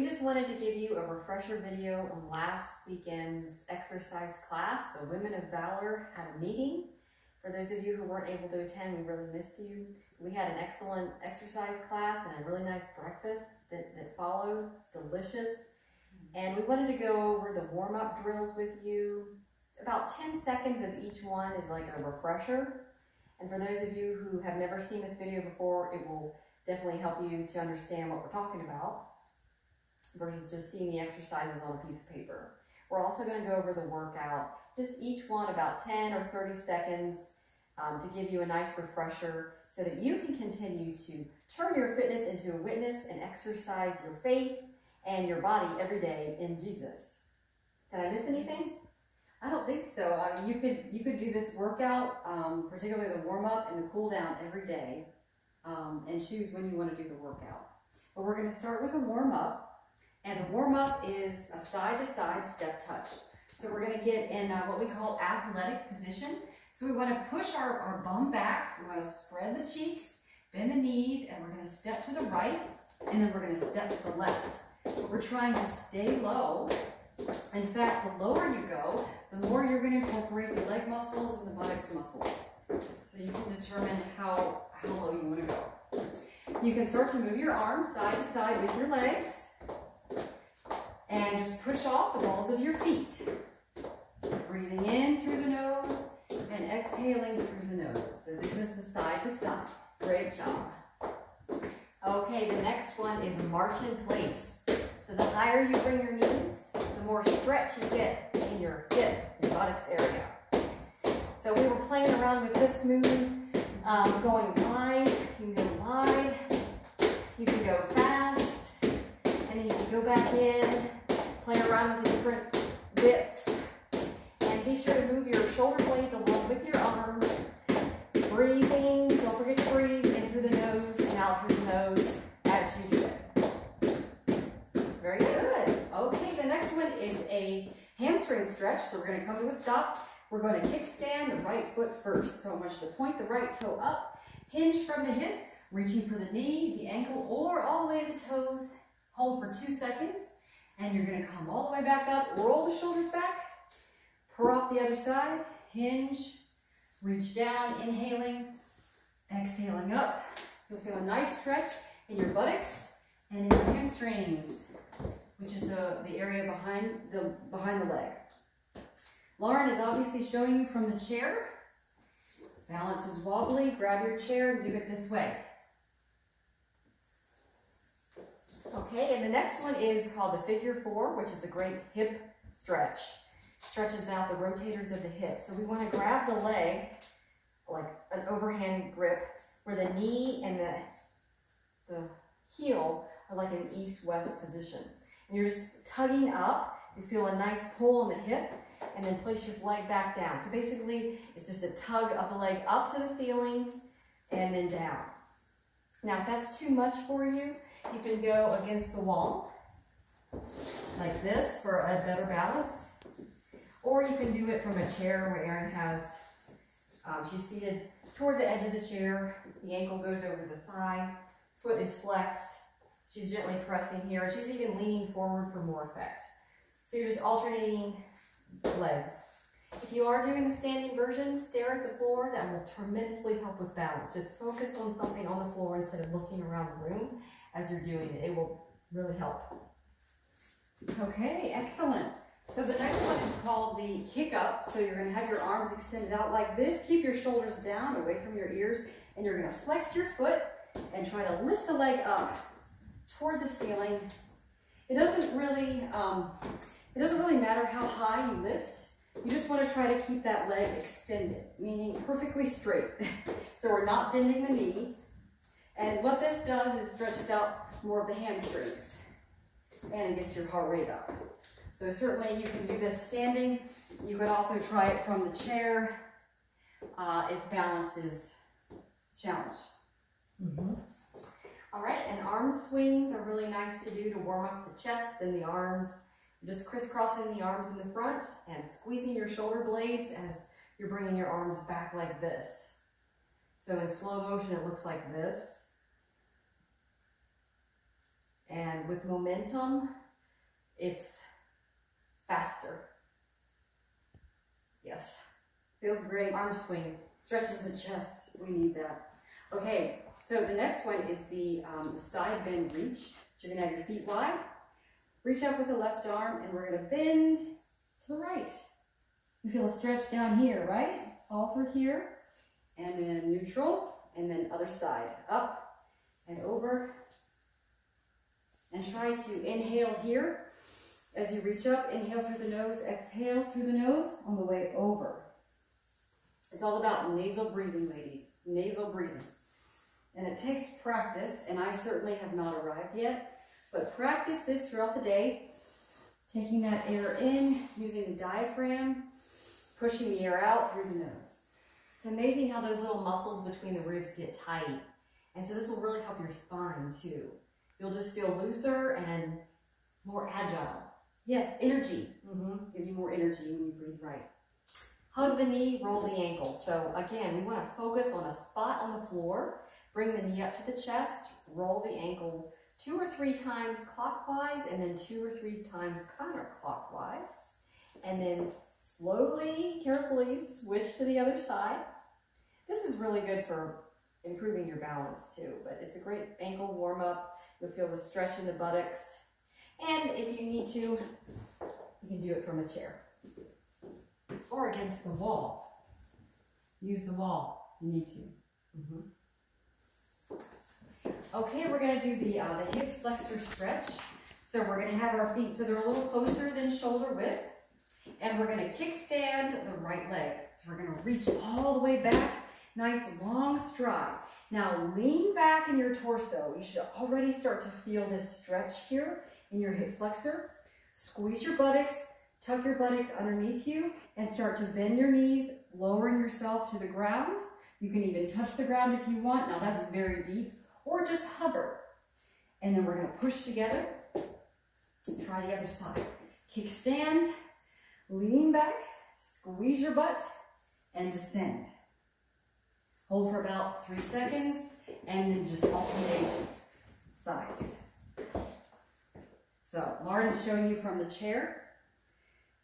We just wanted to give you a refresher video on last weekend's exercise class. The Women of Valor had a meeting. For those of you who weren't able to attend, we really missed you. We had an excellent exercise class and a really nice breakfast that followed. It's delicious. And we wanted to go over the warm-up drills with you. About 10 seconds of each one is like a refresher. And for those of you who have never seen this video before, it will definitely help you to understand what we're talking about versus just seeing the exercises on a piece of paper. We're also going to go over the workout, just each one about 10 or 30 seconds to give you a nice refresher so that you can continue to turn your fitness into a witness and exercise your faith and your body every day in Jesus. Did I miss anything? I don't think so. You could do this workout, particularly the warm-up and the cool-down every day, and choose when you want to do the workout. But we're going to start with a warm-up, and the warm-up is a side-to-side step touch. So we're going to get in what we call athletic position. So we want to push our bum back, we want to spread the cheeks, bend the knees, and we're going to step to the right, and then we're going to step to the left. But we're trying to stay low. In fact, the lower you go, the more you're going to incorporate the leg muscles and the buttocks muscles. So you can determine how low you want to go. You can start to move your arms side to side with your legs and just push off the balls of your feet. Breathing in through the nose and exhaling through the nose. So this is the side to side. Great job. Okay, the next one is march in place. So the higher you bring your knees, the more stretch you get in your hip, your buttocks area. So we were playing around with this move, going wide. You can go wide, you can go fast, and then you can go back in, play around with the different widths, and be sure to move your shoulder blades along with your arms. Breathing, don't forget to breathe in through the nose and out through the nose as you do it. Very good. Okay, the next one is a hamstring stretch. So we're going to come to a stop. We're going to kickstand the right foot first. So I want you to point the right toe up, hinge from the hip, reaching for the knee, the ankle, or all the way to the toes. Hold for 2 seconds, and you're going to come all the way back up, roll the shoulders back, prop the other side, hinge, reach down, inhaling, exhaling up. You'll feel a nice stretch in your buttocks and in your hamstrings, which is the area behind the leg. Lauren is obviously showing you from the chair. Balance is wobbly. Grab your chair and do it this way. Okay, and the next one is called the figure 4, which is a great hip stretch. Stretches out the rotators of the hip. So we want to grab the leg like an overhand grip where the knee and the heel are like an east-west position. And you're just tugging up. You feel a nice pull on the hip and then place your leg back down. So basically, it's just a tug of the leg up to the ceiling and then down. Now, if that's too much for you, you can go against the wall like this for a better balance. Or you can do it from a chair where Erin has, she's seated toward the edge of the chair. The ankle goes over the thigh, foot is flexed. She's gently pressing here. She's even leaning forward for more effect. So you're just alternating legs. If you are doing the standing version, stare at the floor. That will tremendously help with balance. Just focus on something on the floor instead of looking around the room as you're doing it. It will really help. Okay, excellent. So the next one is called the kick up. So you're going to have your arms extended out like this. Keep your shoulders down away from your ears. And you're going to flex your foot and try to lift the leg up toward the ceiling. It doesn't really matter how high you lift. You just want to try to keep that leg extended, meaning perfectly straight. So we're not bending the knee. And what this does is stretches out more of the hamstrings and it gets your heart rate up. So certainly you can do this standing. You could also try it from the chair if balance is challenged. All right, and arm swings are really nice to do to warm up the chest and the arms. Just crisscrossing the arms in the front and squeezing your shoulder blades as you're bringing your arms back like this. So in slow motion, it looks like this. And with momentum, it's faster. Yes. Feels great. Arm swing. Stretches the chest. We need that. Okay, so the next one is the side bend reach. So you're gonna have your feet wide. Reach up with the left arm, and we're gonna bend to the right. You feel a stretch down here, right? All through here. And then neutral, and then other side. Up and over. And try to inhale here. As you reach up, inhale through the nose, exhale through the nose on the way over. It's all about nasal breathing, ladies. Nasal breathing. And it takes practice, and I certainly have not arrived yet, but practice this throughout the day, taking that air in, using the diaphragm, pushing the air out through the nose. It's amazing how those little muscles between the ribs get tight. And so this will really help your spine too. You'll just feel looser and more agile. Yes, energy. Give you more energy when you breathe right. Hug the knee, roll the ankle. So again, we want to focus on a spot on the floor. Bring the knee up to the chest, roll the ankle 2 or 3 times clockwise, and then 2 or 3 times counterclockwise. And then slowly, carefully switch to the other side. This is really good for improving your balance too, but it's a great ankle warm up. You'll feel the stretch in the buttocks. And if you need to, you can do it from a chair or against the wall. Use the wall, you need to. Okay, we're gonna do the hip flexor stretch. So we're gonna have our feet so they're a little closer than shoulder width. And we're gonna kickstand the right leg. So we're gonna reach all the way back, nice long stride. Now lean back in your torso. You should already start to feel this stretch here in your hip flexor. Squeeze your buttocks, tuck your buttocks underneath you, and start to bend your knees, lowering yourself to the ground. You can even touch the ground if you want. Now that's very deep. Or just hover. And then we're gonna push together. Try the other side. Kickstand, lean back, squeeze your butt, and descend. Hold for about 3 seconds, and then just alternate sides. So Lauren's showing you from the chair.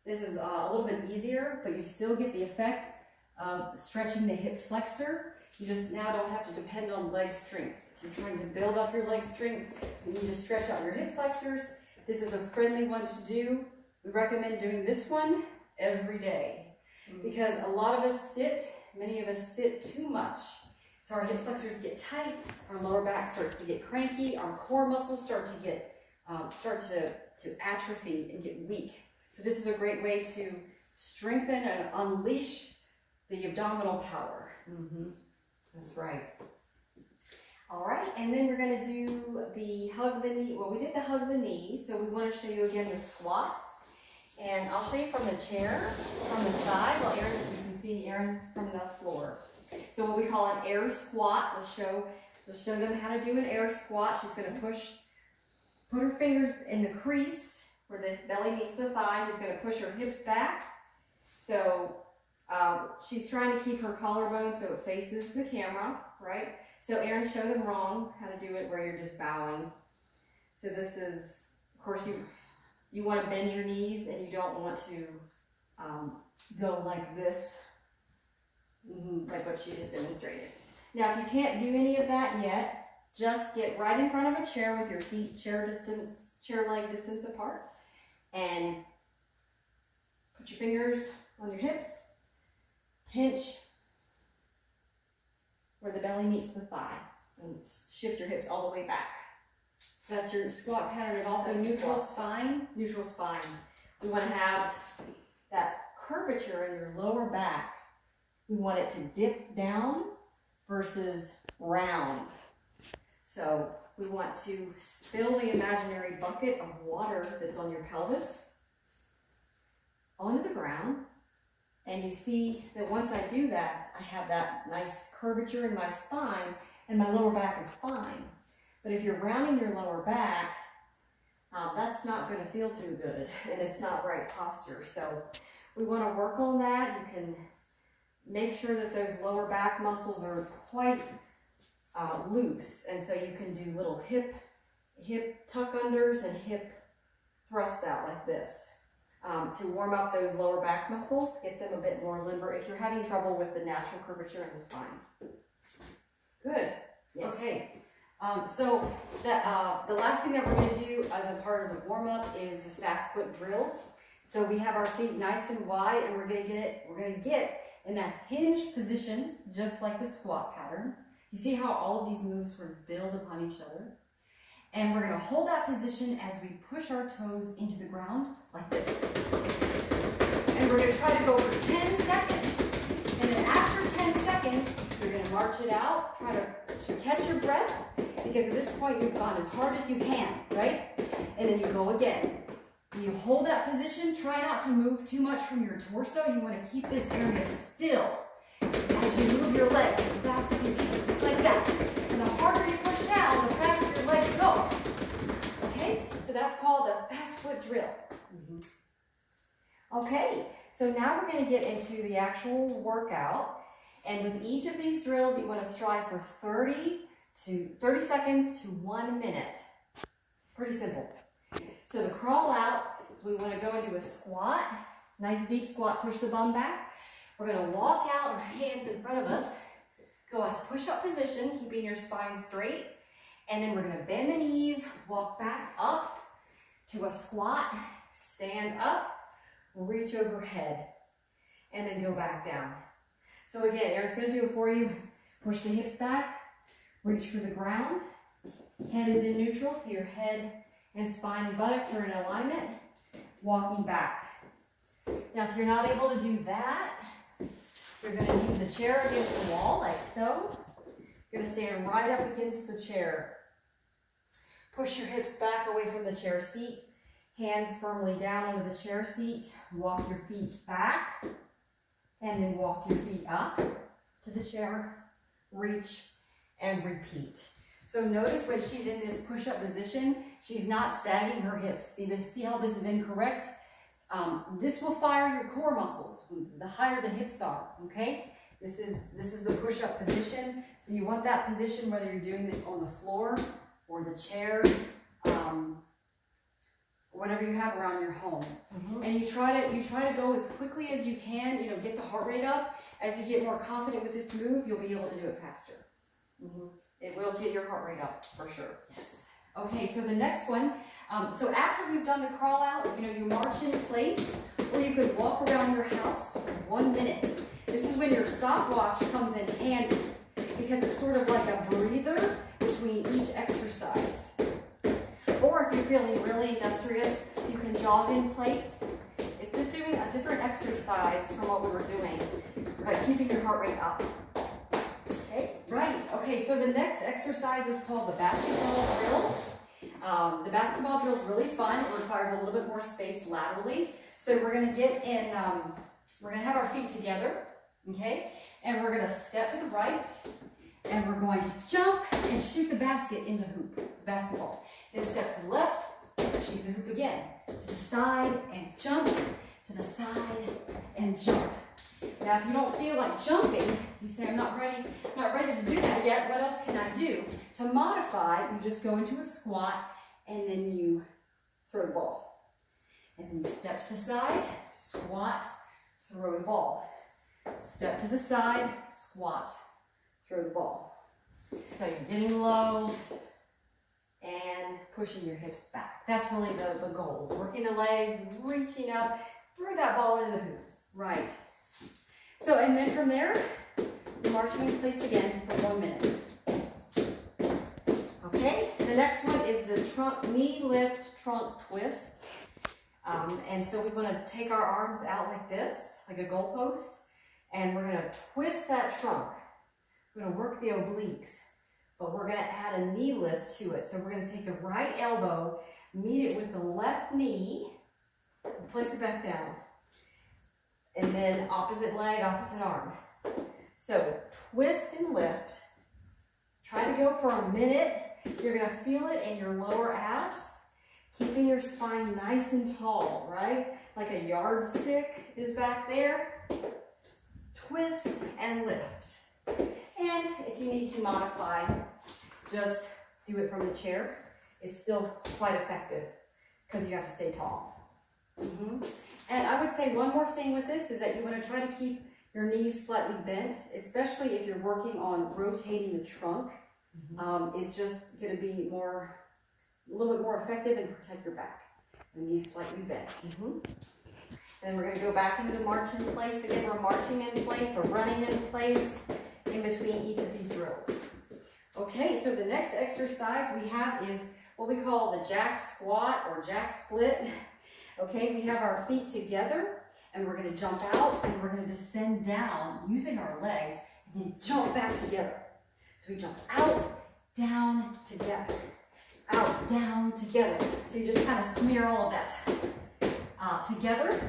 This is a little bit easier, but you still get the effect of stretching the hip flexor. You just now don't have to depend on leg strength. If you're trying to build up your leg strength, you need to stretch out your hip flexors. This is a friendly one to do. We recommend doing this one every day because a lot of us sit, many of us sit too much. So our hip flexors get tight, our lower back starts to get cranky, our core muscles start to get to atrophy and get weak. So this is a great way to strengthen and unleash the abdominal power. That's right. All right, and then we're gonna do the hug the knee. Well, we did the hug the knee, so we wanna show you again the squats. And I'll show you from the chair, from the side, while Erin, you can see Erin from the floor. So what we call an air squat, let's show them how to do an air squat. She's gonna put her fingers in the crease where the belly meets the thigh. She's gonna push her hips back. So she's trying to keep her collarbone so it faces the camera, right? So Erin, show them wrong how to do it where you're just bowing. So this is, of course, you want to bend your knees and you don't want to go like this, like what she just demonstrated. Now, if you can't do any of that yet, just get right in front of a chair with your feet chair leg distance apart, and put your fingers on your hips, pinch where the belly meets the thigh, and shift your hips all the way back. So that's your squat pattern, and also neutral spine. Neutral spine. We want to have that curvature in your lower back. We want it to dip down versus round. So we want to spill the imaginary bucket of water that's on your pelvis onto the ground. And you see that once I do that, I have that nice curvature in my spine, and my lower back is fine. But if you're rounding your lower back, that's not going to feel too good, and it's not right posture. So we want to work on that. You can make sure that those lower back muscles are quite loose, and so you can do little hip hip tuck unders and hip thrust out like this to warm up those lower back muscles, get them a bit more limber if you're having trouble with the natural curvature in the spine. Good. Yes. Okay. So the last thing that we're going to do as a part of the warm up is the fast foot drill. So we have our feet nice and wide, and we're going to get in that hinge position, just like the squat pattern. You see how all of these moves sort of build upon each other? And we're going to hold that position as we push our toes into the ground like this. And we're going to try to go for 10 seconds. And then after 10 seconds, you're going to march it out, try to catch your breath, because at this point you've gone as hard as you can, right? And then you go again. You hold that position, try not to move too much from your torso. You want to keep this area still as you move your legs as fast as you can, just like that. And the harder you push down, the faster your legs go. Okay? So that's called the fast foot drill. Okay, so now we're going to get into the actual workout. And with each of these drills, you want to strive for 30 seconds to 1 minute. Pretty simple. So the crawl out is we want to go into a squat, nice deep squat, push the bum back. We're going to walk out, our hands in front of us, go into push-up position, keeping your spine straight. And then we're going to bend the knees, walk back up to a squat, stand up, reach overhead, and then go back down. So again, Erin's going to do it for you. Push the hips back, reach for the ground. Head is in neutral, so your head and spine and buttocks are in alignment, walking back. Now, if you're not able to do that, you're going to use the chair against the wall, like so. You're going to stand right up against the chair. Push your hips back away from the chair seat, hands firmly down onto the chair seat. Walk your feet back, and then walk your feet up to the chair, reach, and repeat. So notice when she's in this push-up position, she's not sagging her hips. See how this is incorrect? This will fire your core muscles, the higher the hips are, okay? This is the push-up position. So you want that position whether you're doing this on the floor or the chair, whatever you have around your home. And you try to go as quickly as you can, get the heart rate up. As you get more confident with this move, you'll be able to do it faster. It will get your heart rate up, for sure. Yes. Okay, so the next one, so after we've done the crawl out, you march in place, or you could walk around your house for 1 minute. This is when your stopwatch comes in handy, because it's sort of like a breather between each exercise. Or if you're feeling really industrious, you can jog in place. It's just doing a different exercise from what we were doing, but keeping your heart rate up. Okay, right. Okay, so the next exercise is called the basketball drill. The basketball drill is really fun. It requires a little bit more space laterally. So we're going to get in, we're going to have our feet together, okay? And we're going to step to the right, and we're going to jump and shoot the basket in the hoop, basketball. Then step to the left, shoot the hoop again. To the side and jump, to the side and jump. Now, if you don't feel like jumping, you say, I'm not ready to do that yet. What else can I do? To modify, you just go into a squat, and then you throw the ball. And then you step to the side, squat, throw the ball. Step to the side, squat, throw the ball. So you're getting low and pushing your hips back. That's really the goal. Working the legs, reaching up, throw that ball into the hoop. Right. So, and then from there, you're marching in place again for 1 minute. Okay, the next one is the trunk, knee lift, trunk twist. And so we want to take our arms out like this, like a goalpost, and we're going to twist that trunk. We're going to work the obliques, but we're going to add a knee lift to it. So we're going to take the right elbow, meet it with the left knee, and place it back down. And then opposite leg, opposite arm. So twist and lift. Try to go for a minute. You're going to feel it in your lower abs, keeping your spine nice and tall, right? Like a yardstick is back there. Twist and lift. And if you need to modify, just do it from the chair. it's still quite effective because you have to stay tall. And I would say one more thing with this is that you want to try to keep your knees slightly bent, especially if you're working on rotating the trunk. It's just going to be a little bit more effective and protect your back. The knees slightly bent. Then we're going to go back into the march in place. Again, we're marching in place or running in place in between each of these drills. Okay, so the next exercise we have is what we call the jack squat or jack split. Okay, we have our feet together and we're going to jump out and we're going to descend down using our legs and then jump back together. So we jump out, down, together. Out, down, together. So you just kind of smear all of that together.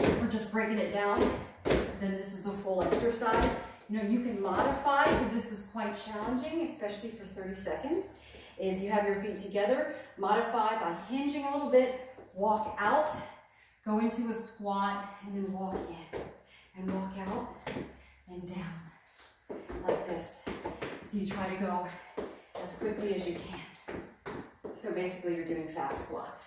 We're just breaking it down. Then this is the full exercise. You know, you can modify, because this is quite challenging, especially for 30 seconds, is you have your feet together, modify by hinging a little bit, walk out, go into a squat, and then walk in, and walk out, and down, like this. So you try to go as quickly as you can. So basically you're doing fast squats.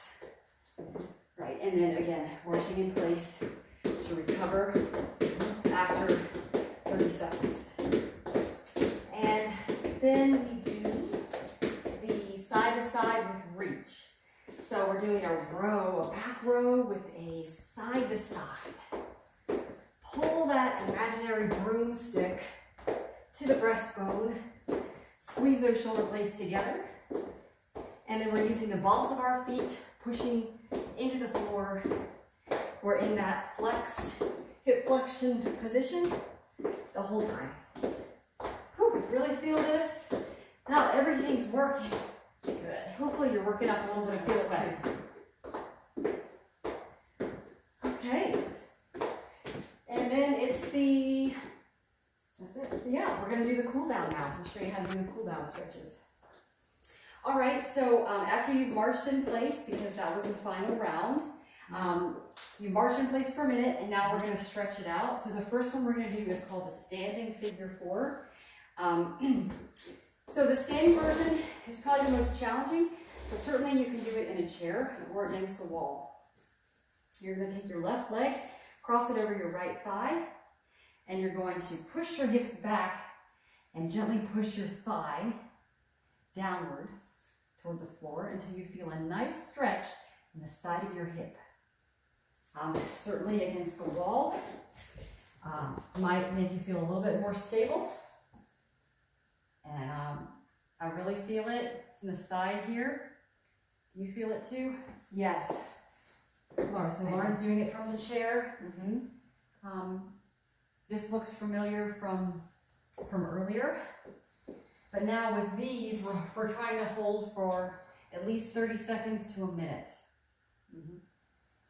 Right, and then again, marching in place to recover after 30 seconds. And then we do the side to side with reach. So we're doing a row, a back row with a side to side. Pull that imaginary broomstick to the breastbone. Squeeze those shoulder blades together. And then we're using the balls of our feet, pushing into the floor. We're in that flexed hip flexion position the whole time. Whew, really feel this? Now everything's working. Good. Hopefully you're working up a little bit of sweat. Okay. And then it's that's it. Yeah, we're going to do the cool down now. I'll show you how to do the cool down stretches. All right, so after you've marched in place, because that was the final round, you march in place for a minute, and now we're going to stretch it out. So the first one we're going to do is called the standing figure 4. So the standing version is probably the most challenging, but certainly you can do it in a chair or against the wall. You're going to take your left leg, cross it over your right thigh, and you're going to push your hips back and gently push your thigh downward toward the floor until you feel a nice stretch in the side of your hip. Certainly against the wall might make you feel a little bit more stable. And I really feel it in the side here. Do you feel it too? Yes. So Lauren's doing it from the chair. This looks familiar from earlier. But now with these, we're trying to hold for at least 30 seconds to a minute.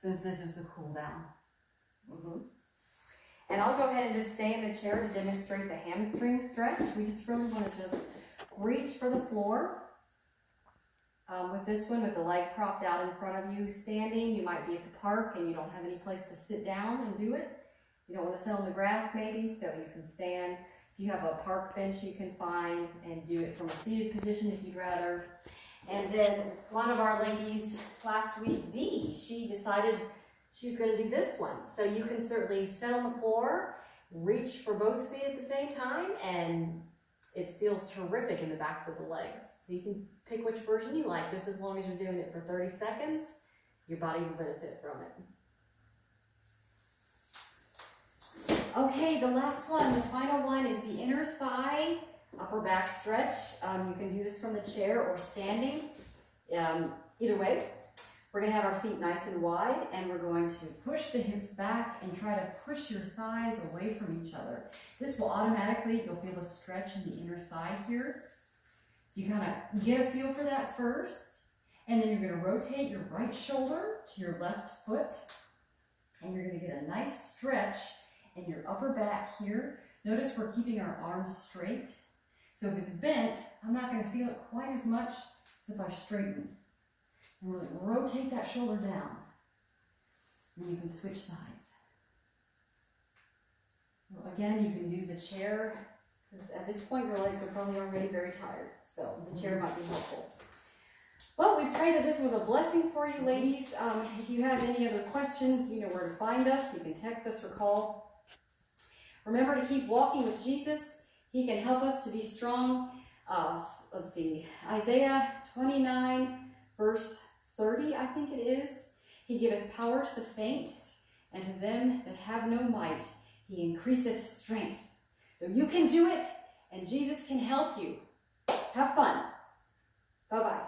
Since this is the cool down. And I'll go ahead and just stay in the chair to demonstrate the hamstring stretch. We just really want to just reach for the floor. With this one, with the leg propped out in front of you, standing, you might be at the park and you don't have any place to sit down and do it. You don't want to sit on the grass maybe, so you can stand. If you have a park bench you can find and do it from a seated position if you'd rather. And then one of our ladies last week, Dee, she decided she was going to do this one. So you can certainly sit on the floor, reach for both feet at the same time, and it feels terrific in the backs of the legs. So you can pick which version you like, just as long as you're doing it for 30 seconds, your body will benefit from it. Okay, the last one, the final one is the inner thigh upper back stretch. You can do this from the chair or standing. Either way, we're going to have our feet nice and wide, and we're going to push the hips back and try to push your thighs away from each other. This will automatically, you'll feel a stretch in the inner thigh here. So you kind of get a feel for that first, and then you're going to rotate your right shoulder to your left foot, and you're going to get a nice stretch in your upper back here. Notice we're keeping our arms straight. So if it's bent, I'm not going to feel it quite as much as if I straighten. And really rotate that shoulder down. And you can switch sides. Well, again, you can do the chair Because at this point, your legs are probably already very tired. So the chair might be helpful. Well, we pray that this was a blessing for you, ladies. If you have any other questions, you know where to find us. You can text us or call. Remember to keep walking with Jesus. He can help us to be strong. Let's see, Isaiah 29, verse 30, I think it is. He giveth power to the faint, and to them that have no might, he increaseth strength. So you can do it, and Jesus can help you. Have fun. Bye-bye.